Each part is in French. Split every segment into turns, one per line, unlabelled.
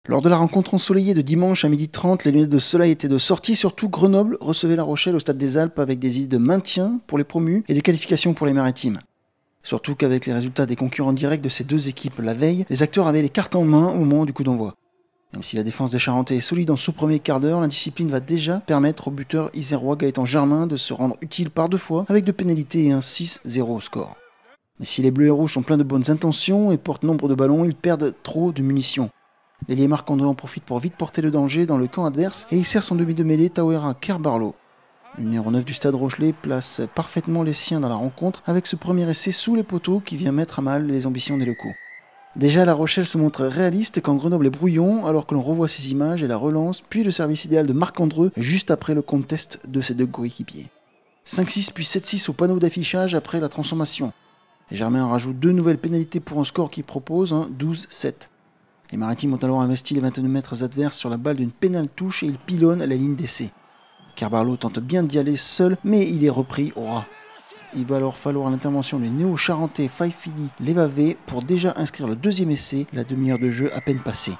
Lors de la rencontre ensoleillée de dimanche à 12h30, les lunettes de soleil étaient de sortie. Surtout, Grenoble recevait La Rochelle au Stade des Alpes avec des idées de maintien pour les promus et de qualification pour les maritimes. Surtout qu'avec les résultats des concurrents directs de ces deux équipes la veille, les acteurs avaient les cartes en main au moment du coup d'envoi. Même si la défense des Charentais est solide en ce premier quart d'heure, l'indiscipline va déjà permettre au buteur isérois Gaëtan Germain de se rendre utile par deux fois avec deux pénalités et un 6-0 au score. Mais si les bleus et rouges sont pleins de bonnes intentions et portent nombre de ballons, ils perdent trop de munitions. L'ailier Marc-André en profite pour vite porter le danger dans le camp adverse et il sert son demi de mêlée Tawera Kerbarlo. Le numéro 9 du Stade Rochelet place parfaitement les siens dans la rencontre avec ce premier essai sous les poteaux qui vient mettre à mal les ambitions des locaux. Déjà, La Rochelle se montre réaliste quand Grenoble est brouillon, alors que l'on revoit ces images et la relance, puis le service idéal de Marc-André juste après le contest de ses deux coéquipiers. 5-6 puis 7-6 au panneau d'affichage après la transformation. Et Germain rajoute deux nouvelles pénalités pour un score qui propose un 12-7. Les Maritimes ont alors investi les 29 mètres adverses sur la balle d'une pénale touche et ils pilonnent la ligne d'essai. Kerbarlo tente bien d'y aller seul, mais il est repris au ras. Il va alors falloir l'intervention du néo-charentais Faifili Levavé pour déjà inscrire le deuxième essai, la demi-heure de jeu à peine passée.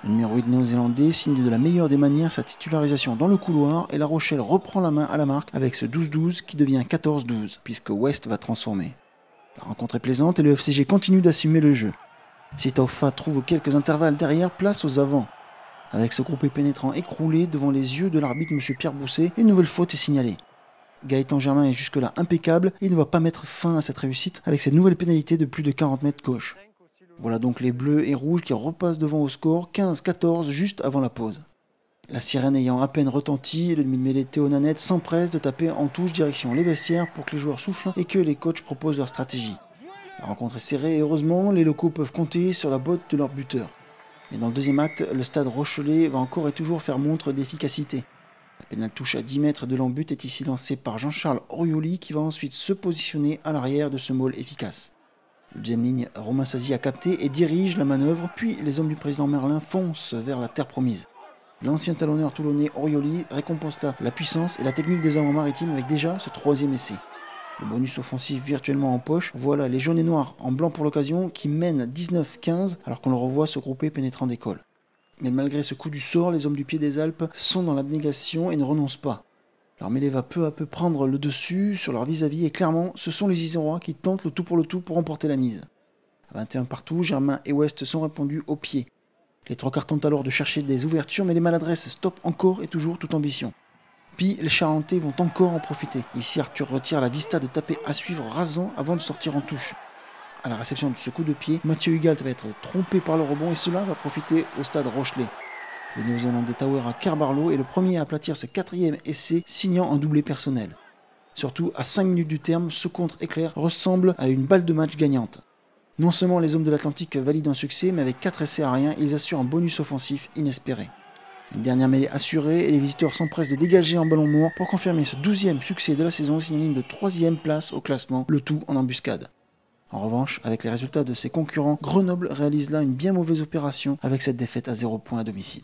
Le numéro 8 néo-zélandais signe de la meilleure des manières sa titularisation dans le couloir et La Rochelle reprend la main à la marque avec ce 12-12 qui devient 14-12 puisque West va transformer. La rencontre est plaisante et le FCG continue d'assumer le jeu. Si Taufa trouve quelques intervalles derrière, place aux avants. Avec ce groupe pénétrant écroulé devant les yeux de l'arbitre M. Pierre Bousset, une nouvelle faute est signalée. Gaëtan Germain est jusque-là impeccable et il ne va pas mettre fin à cette réussite avec cette nouvelle pénalité de plus de 40 mètres gauche. Voilà donc les bleus et rouges qui repassent devant au score 15-14 juste avant la pause. La sirène ayant à peine retenti, le demi-mêlée Théo Nanette s'empresse de taper en touche direction les vestiaires pour que les joueurs soufflent et que les coachs proposent leur stratégie. La rencontre est serrée et heureusement, les locaux peuvent compter sur la botte de leur buteur. Mais dans le deuxième acte, le stade Rochelet va encore et toujours faire montre d'efficacité. La pénale touche à 10 mètres de l'embut est ici lancée par Jean-Charles Orioli qui va ensuite se positionner à l'arrière de ce maul efficace. Le deuxième ligne, Romain Sazi a capté et dirige la manœuvre, puis les hommes du président Merlin foncent vers la terre promise. L'ancien talonneur toulonnais Orioli récompense là la puissance et la technique des avants maritimes avec déjà ce troisième essai. Le bonus offensif virtuellement en poche, voilà les jaunes et noirs en blanc pour l'occasion qui mènent 19-15 alors qu'on le revoit se grouper pénétrant des cols. Mais malgré ce coup du sort, les hommes du Pied des Alpes sont dans l'abnégation et ne renoncent pas. Leur mêlée va peu à peu prendre le dessus sur leur vis-à-vis et clairement, ce sont les Isérois qui tentent le tout pour remporter la mise. À 21 partout, Germain et West sont répondus au pied. Les trois quarts tentent alors de chercher des ouvertures, mais les maladresses stoppent encore et toujours toute ambition. Puis les Charentais vont encore en profiter. Ici, Arthur retire la vista de taper à suivre rasant avant de sortir en touche. À la réception de ce coup de pied, Mathieu Hugalt va être trompé par le rebond et cela va profiter au stade Rochelet. Le néo-zélandais Tawera Kerbarlo est le premier à aplatir ce quatrième essai, signant un doublé personnel. Surtout, à 5 minutes du terme, ce contre-éclair ressemble à une balle de match gagnante. Non seulement les hommes de l'Atlantique valident un succès, mais avec 4 essais à rien, ils assurent un bonus offensif inespéré. Une dernière mêlée assurée et les visiteurs s'empressent de dégager un ballon mort pour confirmer ce 12e succès de la saison synonyme de 3e place au classement, le tout en embuscade. En revanche, avec les résultats de ses concurrents, Grenoble réalise là une bien mauvaise opération avec cette défaite à 0 points à domicile.